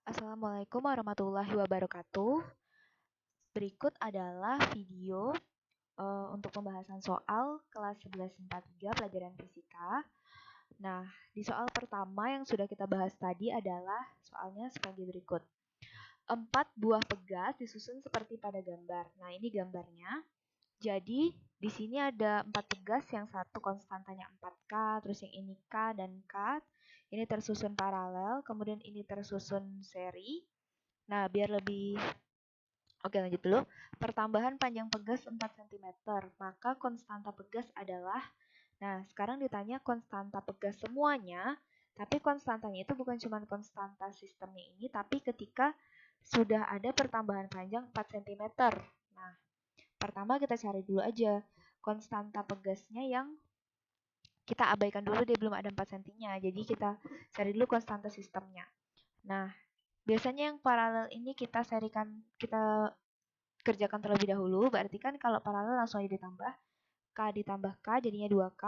Assalamualaikum warahmatullahi wabarakatuh. Berikut adalah video untuk pembahasan soal kelas 11 IPA 3 pelajaran fisika. Nah, di soal pertama yang sudah kita bahas tadi adalah soalnya sebagai berikut. 4 buah pegas disusun seperti pada gambar. Nah, ini gambarnya. Jadi, di sini ada 4 pegas, yang satu konstantanya 4K, terus yang ini K dan K. Ini tersusun paralel, kemudian ini tersusun seri. Nah, biar lebih Oke, lanjut dulu. Pertambahan panjang pegas 4 cm. Maka konstanta pegas adalah, nah sekarang ditanya konstanta pegas semuanya, tapi konstantanya itu bukan cuma konstanta sistemnya ini, tapi ketika sudah ada pertambahan panjang 4 cm. Nah, pertama kita cari dulu aja konstanta pegasnya yang kita abaikan dulu, dia belum ada 4 cm-nya. Jadi kita cari dulu konstanta sistemnya. Nah, biasanya yang paralel ini kita kerjakan terlebih dahulu, berarti kan kalau paralel langsung aja ditambah, K ditambah K jadinya 2K,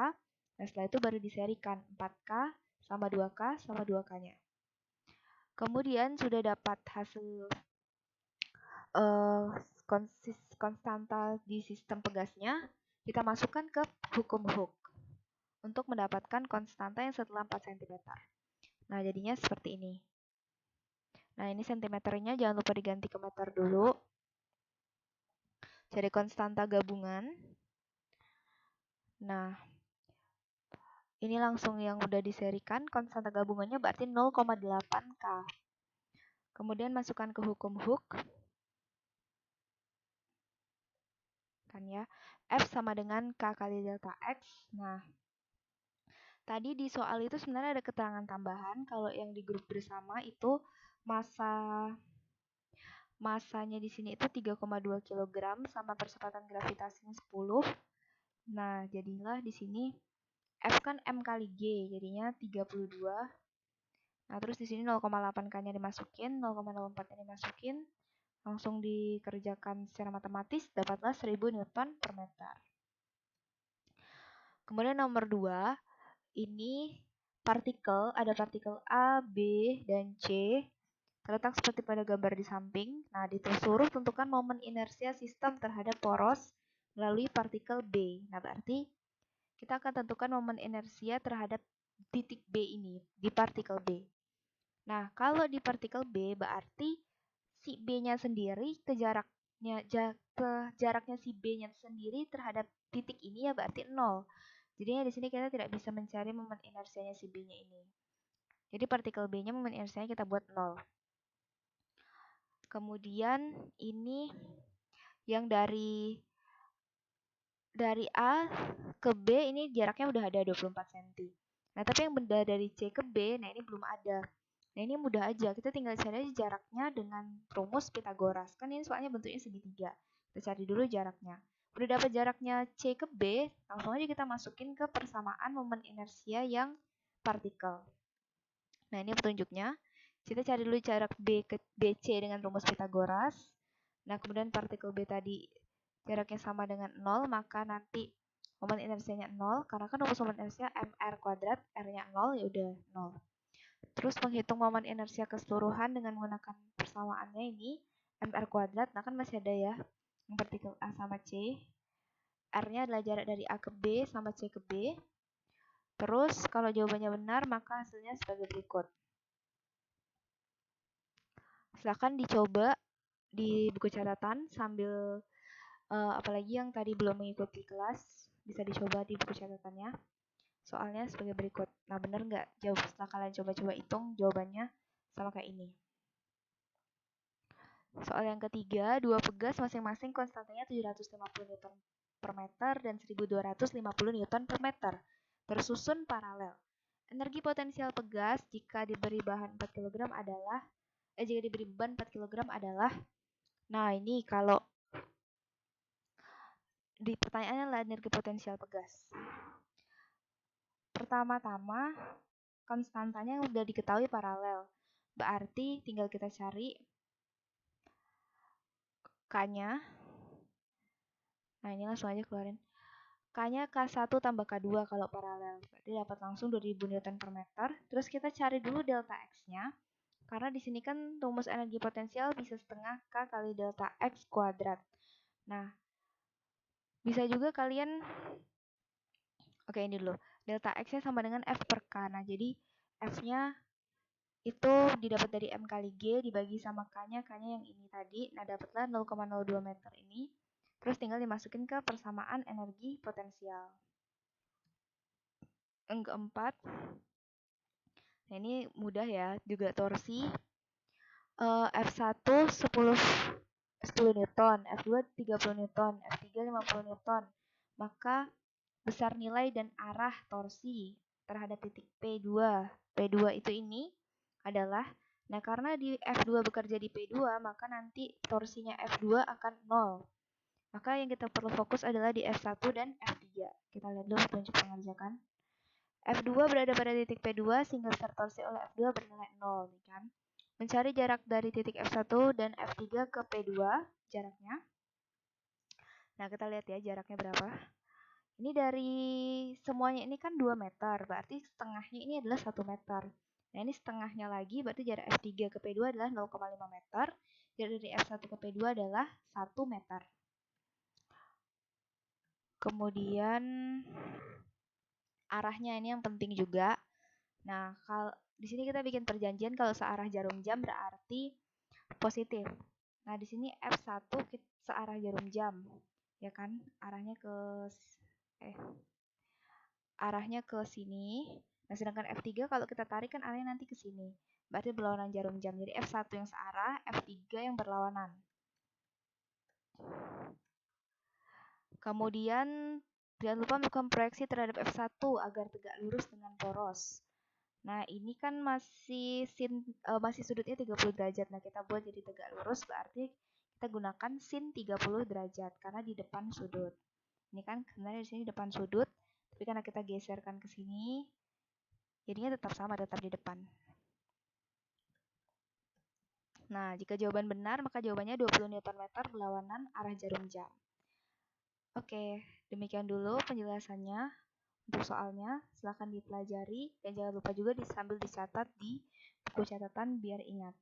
nah setelah itu baru diserikan 4K sama 2K sama 2K-nya. Kemudian sudah dapat hasil konstanta di sistem pegasnya, kita masukkan ke hukum Hooke untuk mendapatkan konstanta yang setelah 4 cm. Nah, jadinya seperti ini. Nah, ini sentimeternya jangan lupa diganti ke meter dulu. Cari konstanta gabungan. Nah, ini langsung yang udah diserikan, konstanta gabungannya berarti 0,8K. Kemudian masukkan ke hukum Hooke. Kan ya, F sama dengan K kali delta X. Nah, tadi di soal itu sebenarnya ada keterangan tambahan. Kalau yang di grup bersama itu masanya di sini itu 3,2 kg sama percepatan gravitasinya 10. Nah, jadilah di sini F kan M kali G, jadinya 32. Nah, terus di sini 0,8K-nya dimasukin, 0,04-nya dimasukin, langsung dikerjakan secara matematis, dapatlah 1000 Newton per meter. Kemudian nomor 2, ini partikel, ada partikel A, B, dan C, terletak seperti pada gambar di samping. Nah, disuruh tentukan momen inersia sistem terhadap poros melalui partikel B. Nah, berarti kita akan tentukan momen inersia terhadap titik B ini, di partikel B. Nah, kalau di partikel B berarti si B-nya sendiri ke jaraknya si B-nya sendiri terhadap titik ini ya berarti 0. Jadinya di sini kita tidak bisa mencari momen inersianya si B-nya ini. Jadi partikel B-nya momen inersianya kita buat 0. Kemudian ini yang dari A ke B ini jaraknya udah ada 24 cm. Nah, tapi yang benda dari C ke B, nah ini belum ada. Nah, ini mudah aja. Kita tinggal cari aja jaraknya dengan rumus Pythagoras. Kan ini soalnya bentuknya segitiga. Kita cari dulu jaraknya. Udah dapat jaraknya C ke B, langsung aja kita masukin ke persamaan momen inersia yang partikel. Nah, ini petunjuknya. Kita cari dulu jarak B ke BC dengan rumus Pythagoras. Nah, kemudian partikel B tadi jaraknya sama dengan 0, maka nanti momen inersianya 0. Karena kan rumus momen inersia mr kuadrat, R-nya 0, ya udah 0. Terus menghitung momen inersia keseluruhan dengan menggunakan persamaannya ini mr kuadrat. Nah, kan masih ada ya yang partikel A sama C. R-nya adalah jarak dari A ke B sama C ke B. Terus kalau jawabannya benar, maka hasilnya sebagai berikut. Silahkan dicoba di buku catatan sambil apalagi yang tadi belum mengikuti kelas, bisa dicoba di buku catatannya. Soalnya sebagai berikut. Nah, benar nggak? Jawab setelah kalian coba-coba hitung jawabannya sama kayak ini. Soal yang ketiga, dua pegas masing-masing konstantanya 750 Newton per meter dan 1250 Newton per meter. Tersusun paralel. Energi potensial pegas jika diberi bahan 4 kg adalah jika diberi beban 4 kg adalah. Nah, ini kalau di pertanyaannya adalah energi potensial pegas. Pertama-tama konstantanya udah diketahui paralel. Berarti tinggal kita cari K-nya. Nah, ini langsung aja keluarin. K-nya K1 tambah K2 kalau paralel. Berarti dapat langsung 2000 Newton per meter. Terus kita cari dulu delta X-nya. Karena di sini kan rumus energi potensial bisa setengah K kali delta X kuadrat. Nah, bisa juga kalian, oke ini dulu, delta X-nya sama dengan F per K. Nah, jadi F-nya itu didapat dari M kali G dibagi sama K-nya yang ini tadi. Nah, dapatlah 0,02 meter ini. Terus tinggal dimasukin ke persamaan energi potensial. Yang keempat, nah ini mudah ya, juga torsi. F1 10 Newton, F2 30 Newton, F3 50 Newton. Maka besar nilai dan arah torsi terhadap titik P2. P2 itu ini adalah, nah karena di F2 bekerja di P2, maka nanti torsinya F2 akan 0. Maka yang kita perlu fokus adalah di F1 dan F3. Kita lihat dulu petunjuk pengerjakan. F2 berada pada titik P2 sehingga besar torsi oleh F2 bernilai 0, kan? Mencari jarak dari titik F1 dan F3 ke P2, jaraknya. Nah, kita lihat ya jaraknya berapa. Ini dari semuanya ini kan 2 meter, berarti setengahnya ini adalah 1 meter. Nah, ini setengahnya lagi, berarti jarak F3 ke P2 adalah 0,5 meter. Jarak dari F1 ke P2 adalah 1 meter. Kemudian arahnya ini yang penting juga. Nah, kalau di sini kita bikin perjanjian kalau searah jarum jam berarti positif. Nah, di sini F1 searah jarum jam, ya kan? Arahnya ke sini. Nah, sedangkan F3 kalau kita tarik kan arahnya nanti ke sini. Berarti berlawanan jarum jam. Jadi F1 yang searah, F3 yang berlawanan. Kemudian jangan lupa melakukan proyeksi terhadap F1 agar tegak lurus dengan poros. Nah, ini kan masih sudutnya 30 derajat. Nah, kita buat jadi tegak lurus berarti kita gunakan sin 30 derajat karena di depan sudut. Ini kan sebenarnya di sini depan sudut, tapi karena kita geserkan ke sini, jadinya tetap sama, tetap di depan. Nah, jika jawaban benar, maka jawabannya 20 Nm berlawanan arah jarum jam. Oke, demikian dulu penjelasannya. Untuk soalnya, silahkan dipelajari dan jangan lupa juga sambil dicatat di buku catatan biar ingat.